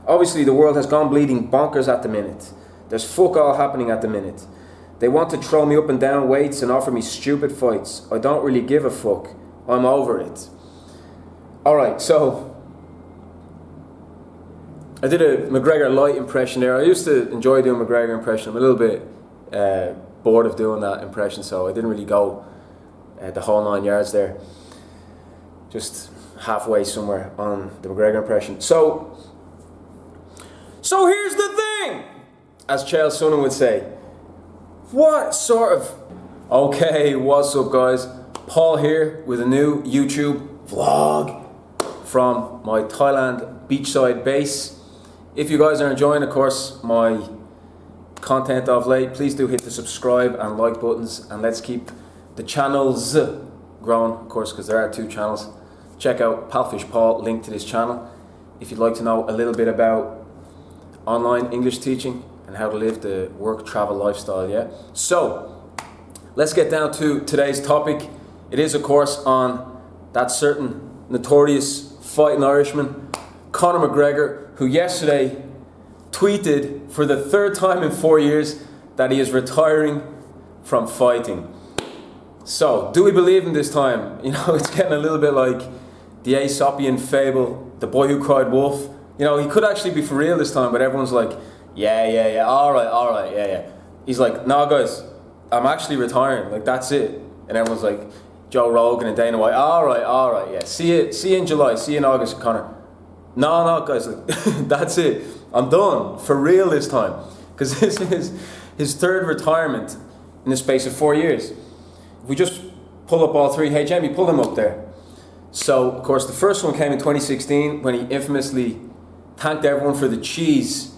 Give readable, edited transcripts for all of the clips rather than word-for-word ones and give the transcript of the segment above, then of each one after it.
Obviously, the world has gone bleeding bonkers at the minute. There's fuck all happening at the minute. They want to throw me up and down weights and offer me stupid fights. I don't really give a fuck. I'm over it. Alright, so I did a McGregor light impression there. I used to enjoy doing McGregor impression. I'm a little bit bored of doing that impression, so I didn't really go the whole 9 yards there. Just halfway somewhere on the McGregor impression. So here's the thing, as Chael Sonnen would say. What sort of... Okay, what's up guys? Paul here with a new YouTube vlog from my Thailand beachside base. If you guys are enjoying, of course, my content of late, please do hit the subscribe and like buttons, and let's keep the channels growing, of course, because there are 2 channels. Check out Palfish Paul, link to this channel, if you'd like to know a little bit about online English teaching and how to live the work travel lifestyle. Yeah, so let's get down to today's topic. It is, of course, on that certain notorious fighting Irishman, Conor McGregor, who yesterday tweeted for the 3rd time in 4 years that he is retiring from fighting. So, do we believe him this time? You know, it's getting a little bit like the Aesopian fable, the boy who cried wolf. You know, he could actually be for real this time, but everyone's like, yeah, alright, yeah. He's like, nah guys, I'm actually retiring, like that's it. And everyone's like, Joe Rogan and Dana White, alright, yeah. See you in July, see you in August, Conor. No, guys, like, that's it. I'm done, for real this time. Because this is his 3rd retirement in the space of 4 years. If we just pull up all 3, hey Jamie, pull them up there. So, of course, the first one came in 2016 when he infamously thanked everyone for the cheese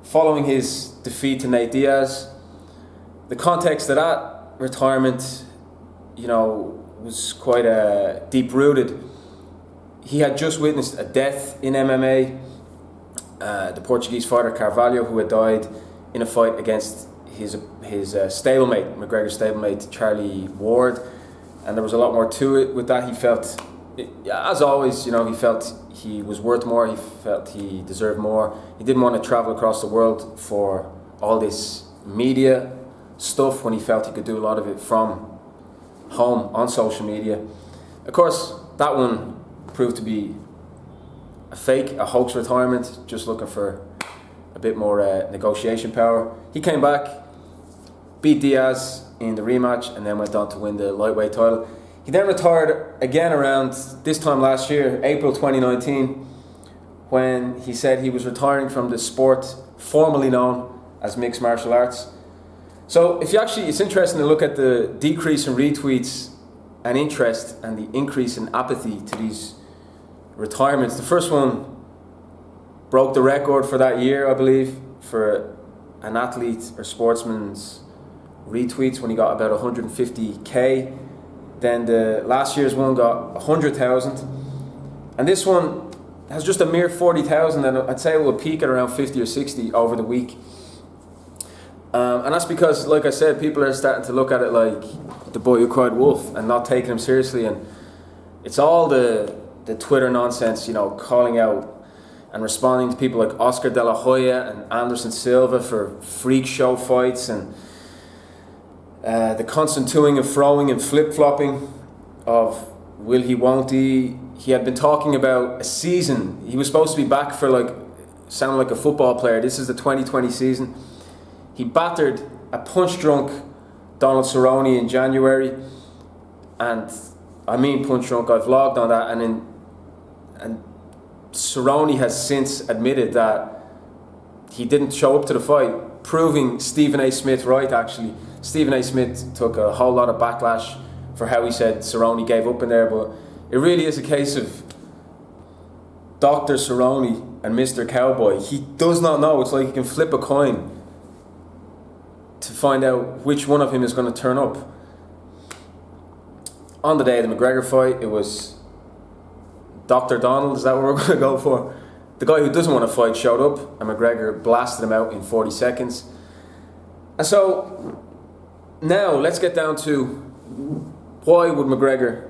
following his defeat to Nate Diaz. The context of that retirement, you know, was quite deep-rooted. He had just witnessed a death in MMA. The Portuguese fighter Carvalho, who had died in a fight against his stablemate, McGregor's stablemate, Charlie Ward. And there was a lot more to it with that. He felt, as always, you know, he felt he was worth more. He felt he deserved more. He didn't want to travel across the world for all this media stuff when he felt he could do a lot of it from home on social media. Of course, that one proved to be a fake, a hoax retirement, just looking for a bit more negotiation power. He came back, beat Diaz in the rematch, and then went on to win the lightweight title. He then retired again around this time last year, April 2019, when he said he was retiring from the sport formerly known as mixed martial arts. So it's interesting to look at the decrease in retweets and interest and the increase in apathy to these retirements. The first one broke the record for that year, I believe, for an athlete or sportsman's retweets when he got about 150k. Then the last year's one got 100,000, and this one has just a mere 40,000, and I'd say it will peak at around 50 or 60 over the week. And that's because, like I said, people are starting to look at it like the boy who cried wolf and not taking him seriously. And it's all the Twitter nonsense, you know, calling out and responding to people like Oscar De La Hoya and Anderson Silva for freak show fights, and the constant toing and froing and flip-flopping of will he, won't he. He had been talking about a season. He was supposed to be back for, like, sounding like a football player. This is the 2020 season. He battered a punch-drunk Donald Cerrone in January, and I mean punch-drunk. I vlogged on that, and Cerrone has since admitted that he didn't show up to the fight, proving Stephen A. Smith right, actually. Stephen A. Smith took a whole lot of backlash for how he said Cerrone gave up in there, but it really is a case of Dr. Cerrone and Mr. Cowboy. He does not know. It's like he can flip a coin to find out which one of him is going to turn up. On the day of the McGregor fight, it was Dr. Donald, is that what we're going to go for? The guy who doesn't want to fight showed up, and McGregor blasted him out in 40 seconds. And so, now let's get down to why would McGregor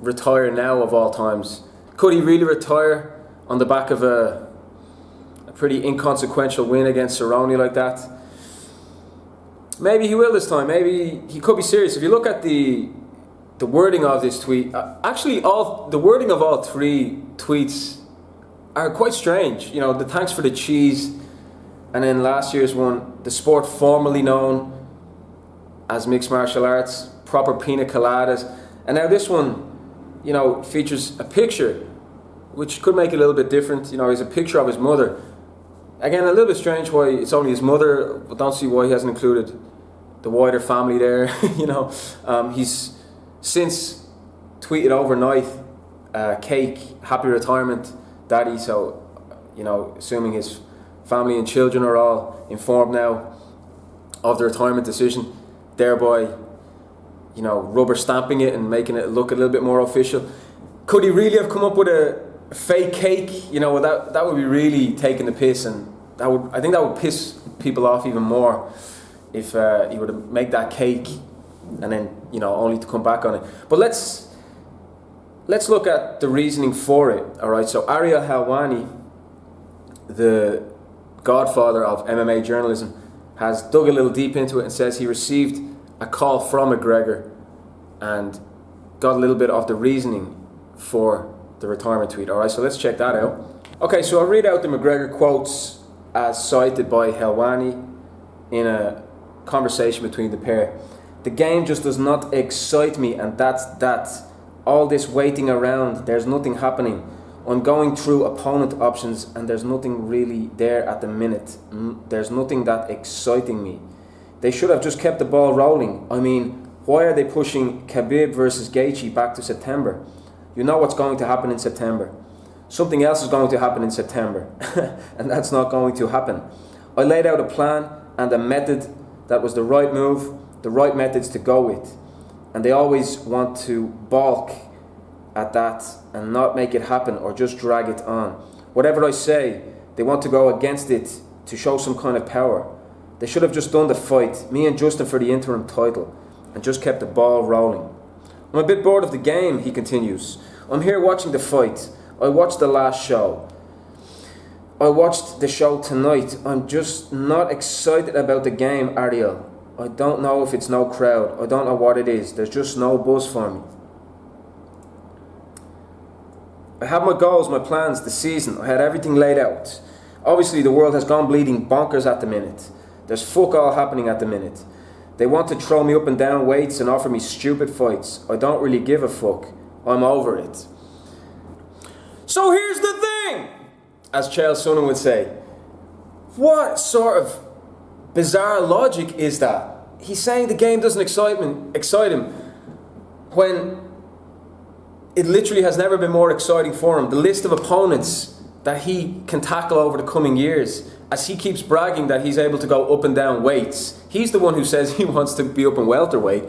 retire now of all times? Could he really retire on the back of a a pretty inconsequential win against Cerrone like that. Maybe he will this time. Maybe he could be serious. If you look at the wording of this tweet, actually the wording of all three tweets are quite strange. You know, the thanks for the cheese, and then last year's one, the sport formerly known as mixed martial arts, proper pina coladas, and now this one, you know, features a picture which could make it a little bit different. You know, he's a picture of his mother. Again, a little bit strange why it's only his mother, but don't see why he hasn't included the wider family there. You know, he's since tweeted overnight, cake, happy retirement, daddy. So, you know, assuming his family and children are all informed now of the retirement decision, thereby, you know, rubber stamping it and making it look a little bit more official. Could he really have come up with a fake cake? You know, that would be really taking the piss, and I think that would piss people off even more if he were to make that cake and then, you know, only to come back on it. But let's look at the reasoning for it. All right, so Ariel Helwani, the godfather of MMA journalism, has dug a little deep into it and says he received a call from McGregor and got a little bit of the reasoning for the retirement tweet. All right, so let's check that out. Okay, so I'll read out the McGregor quotes as cited by Helwani in a conversation between the pair. The game just does not excite me, and that's that. All this waiting around, there's nothing happening. I'm going through opponent options and there's nothing really there at the minute. There's nothing that exciting me. They should have just kept the ball rolling. I mean, why are they pushing Khabib versus Gaethje back to September? You know what's going to happen in September. Something else is going to happen in September, and that's not going to happen. I laid out a plan and a method that was the right move, the right methods to go with. And they always want to balk at that and not make it happen or just drag it on. Whatever I say, they want to go against it to show some kind of power. They should have just done the fight, me and Justin for the interim title, and just kept the ball rolling. I'm a bit bored of the game, he continues. I'm here watching the fight. I watched the last show. I watched the show tonight. I'm just not excited about the game, Ariel. I don't know if it's no crowd. I don't know what it is. There's just no buzz for me. I have my goals, my plans, the season. I had everything laid out. Obviously, the world has gone bleeding bonkers at the minute. There's fuck all happening at the minute. They want to throw me up and down weights and offer me stupid fights. I don't really give a fuck. I'm over it. So here's the thing, as Chael Sonnen would say. What sort of bizarre logic is that? He's saying the game doesn't excite him when it literally has never been more exciting for him. The list of opponents that he can tackle over the coming years, as he keeps bragging that he's able to go up and down weights. He's the one who says he wants to be up in welterweight.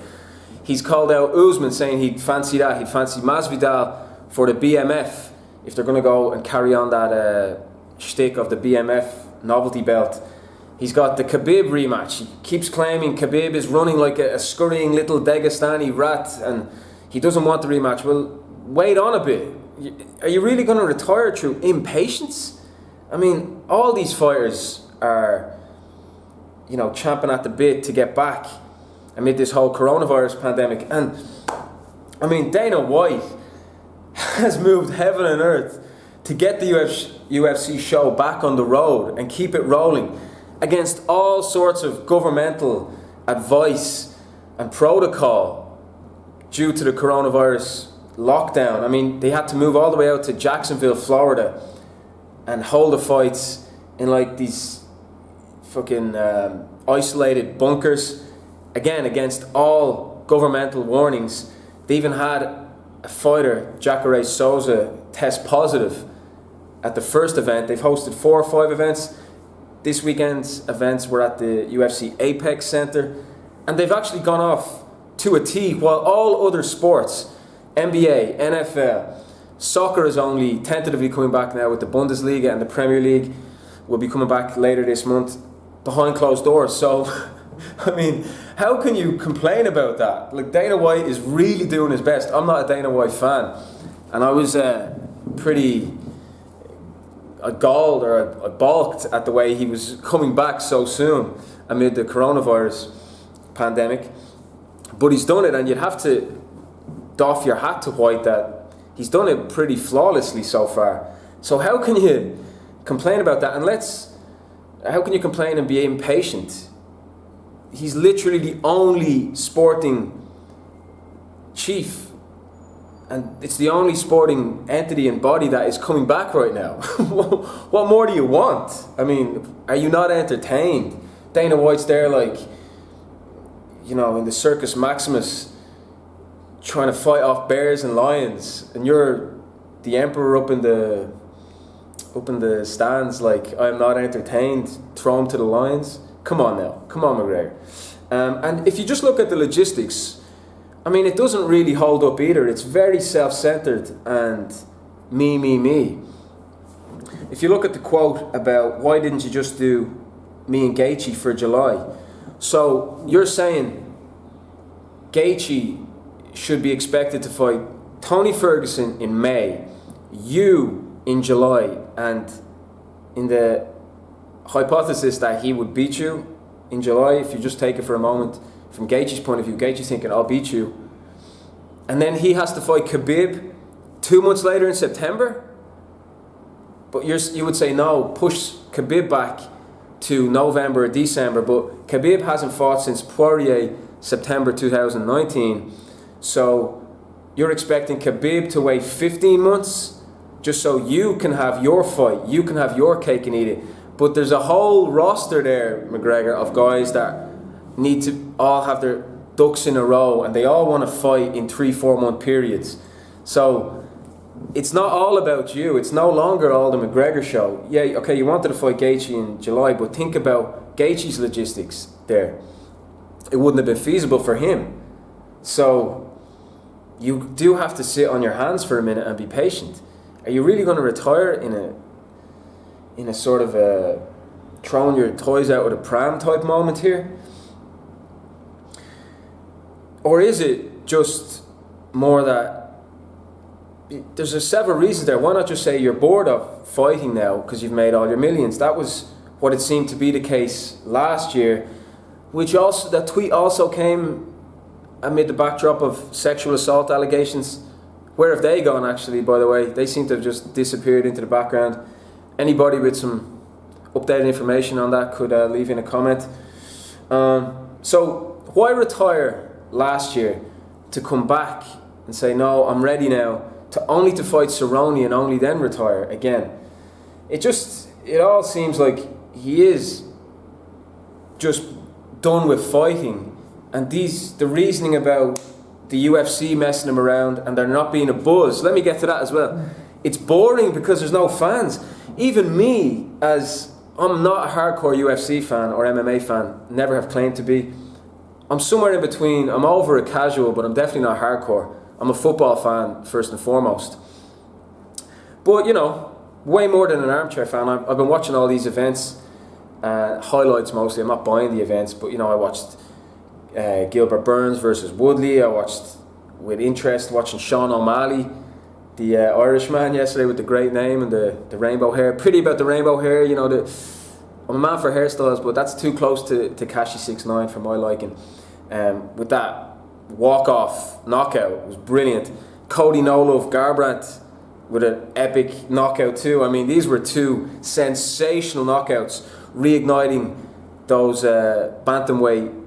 He's called out Usman, saying he'd fancy that. He'd fancy Masvidal for the BMF if they're going to go and carry on that shtick of the BMF novelty belt. He's got the Khabib rematch. He keeps claiming Khabib is running like a scurrying little Dagestani rat and he doesn't want the rematch. Well, wait on a bit. Are you really going to retire through impatience? I mean, all these fighters are, you know, champing at the bit to get back amid this whole coronavirus pandemic. And, I mean, Dana White has moved heaven and earth to get the UFC show back on the road and keep it rolling against all sorts of governmental advice and protocol due to the coronavirus lockdown. I mean, they had to move all the way out to Jacksonville, Florida and hold the fights in like these fucking isolated bunkers, again, against all governmental warnings. They even had a fighter, Jacare Souza, test positive at the first event. They've hosted 4 or 5 events. This weekend's events were at the UFC Apex Center, and they've actually gone off to a T, while all other sports, NBA, NFL, soccer is only tentatively coming back now with the Bundesliga, and the Premier League will be coming back later this month behind closed doors. So, I mean, how can you complain about that? Like, Dana White is really doing his best. I'm not a Dana White fan, and I was I galled or I balked at the way he was coming back so soon amid the coronavirus pandemic. But he's done it, and you'd have to doff your hat to White that he's done it pretty flawlessly so far. So how can you complain about that? And how can you complain and be impatient? He's literally the only sporting chief, and it's the only sporting entity and body that is coming back right now. What more do you want? I mean, are you not entertained? Dana White's there like, you know, in the Circus Maximus, trying to fight off bears and lions, and you're the emperor up in the stands like, I'm not entertained, throw him to the lions. Come on now, come on McGregor. And if you just look at the logistics, I mean, it doesn't really hold up either. It's very self-centered and me. If you look at the quote about why didn't you just do me and Gaethje for July, so you're saying Gaethje should be expected to fight Tony Ferguson in May, you in July, and in the hypothesis that he would beat you in July, if you just take it for a moment from Gaethje's point of view, Gaethje's thinking, I'll beat you, and then he has to fight Khabib 2 months later in September. But you would say no, push Khabib back to November or December, but Khabib hasn't fought since Poirier September 2019, so you're expecting Khabib to wait 15 months just so you can have your fight, you can have your cake and eat it. But there's a whole roster there, McGregor, of guys that need to all have their ducks in a row, and they all want to fight in 3-4 month periods. So it's not all about you. It's no longer all the McGregor show. Yeah, okay, you wanted to fight Gaethje in July, but think about Gaethje's logistics there. It wouldn't have been feasible for him. So you do have to sit on your hands for a minute and be patient. Are you really going to retire in a sort of a throwing your toys out with a pram type moment here? Or is it just more that there's several reasons there? Why not just say you're bored of fighting now because you've made all your millions? That was what it seemed to be the case last year, which also, that tweet also came amid the backdrop of sexual assault allegations. Where have they gone, actually, by the way? They seem to have just disappeared into the background. Anybody with some updated information on that could leave in a comment. So why retire last year to come back and say, no, I'm ready now, to fight Cerrone and only then retire again? It all seems like he is just done with fighting, and the reasoning about the UFC messing him around and there not being a buzz, let me get to that as well. It's boring because there's no fans. Even me, as I'm not a hardcore UFC fan or MMA fan, never have claimed to be. I'm somewhere in between. I'm over a casual, but I'm definitely not hardcore. I'm a football fan first and foremost. But you know, way more than an armchair fan. I've been watching all these events, highlights mostly. I'm not buying the events, but you know, I watched Gilbert Burns versus Woodley. I watched with interest watching Sean O'Malley, the Irishman, yesterday with the great name and the rainbow hair. Pretty about the rainbow hair, you know. I'm a man for hairstyles, but that's too close to Kashi 6ix9ine for my liking. With that walk-off knockout, it was brilliant. Cody Nolov Garbrandt with an epic knockout too. I mean, these were two sensational knockouts, reigniting those bantamweight,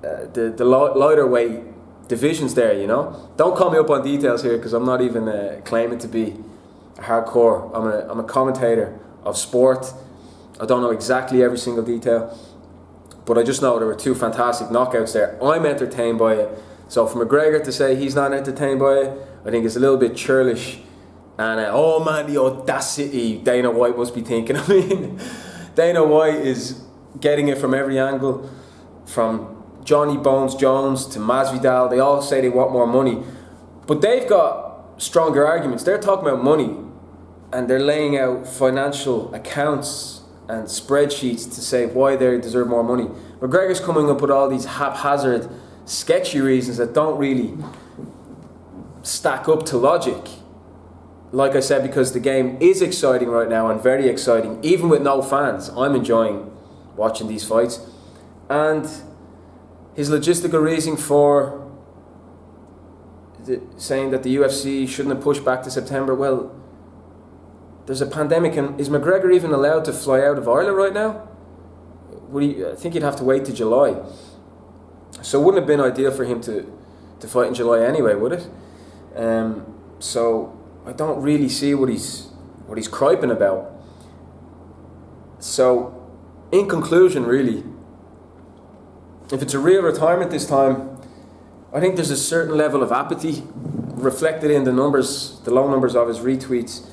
the lighter weight divisions there, you know. Don't call me up on details here because I'm not even claiming to be a hardcore. I'm a commentator of sport. I don't know exactly every single detail, but I just know there were two fantastic knockouts there. I'm entertained by it. So for McGregor to say he's not entertained by it, I think it's a little bit churlish. And oh man, the audacity Dana White must be thinking. I mean, Dana White is getting it from every angle, from Johnny Bones Jones to Masvidal. They all say they want more money, but they've got stronger arguments. They're talking about money, and they're laying out financial accounts and spreadsheets to say why they deserve more money. McGregor's coming up with all these haphazard, sketchy reasons that don't really stack up to logic. like I said, because the game is exciting right now and very exciting, even with no fans. I'm enjoying watching these fights. And his logistical reasoning for saying that the UFC shouldn't have pushed back to September, well, there's a pandemic, and is McGregor even allowed to fly out of Ireland right now? I think he'd have to wait to July. So it wouldn't have been ideal for him to fight in July anyway, would it? So I don't really see what he's criping about. So, in conclusion, really, if it's a real retirement this time, I think there's a certain level of apathy reflected in the numbers, the low numbers of his retweets,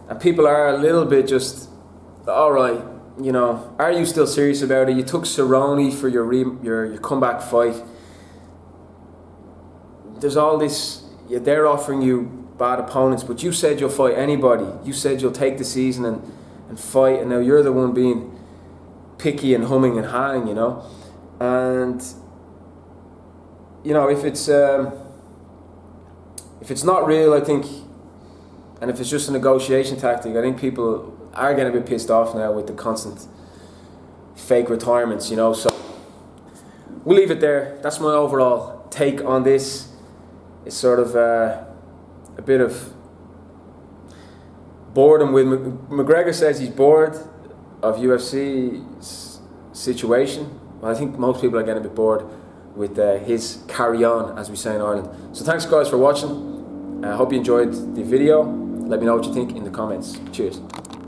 and people are a little bit just, all right, you know, are you still serious about it? You took Cerrone for your comeback fight. There's all this, yeah, they're offering you bad opponents, but you said you'll fight anybody. You said you'll take the season and fight, and now you're the one being picky and humming and hawing, you know. And you know, if it's not real, I think, and if it's just a negotiation tactic, I think people are getting a bit pissed off now with the constant fake retirements, you know. So we'll leave it there. That's my overall take on this. It's sort of a bit of boredom with McGregor. Says he's bored of UFC's situation. Well, I think most people are getting a bit bored with his carry on, as we say in Ireland. So thanks guys for watching. I hope you enjoyed the video. Let me know what you think in the comments. Cheers.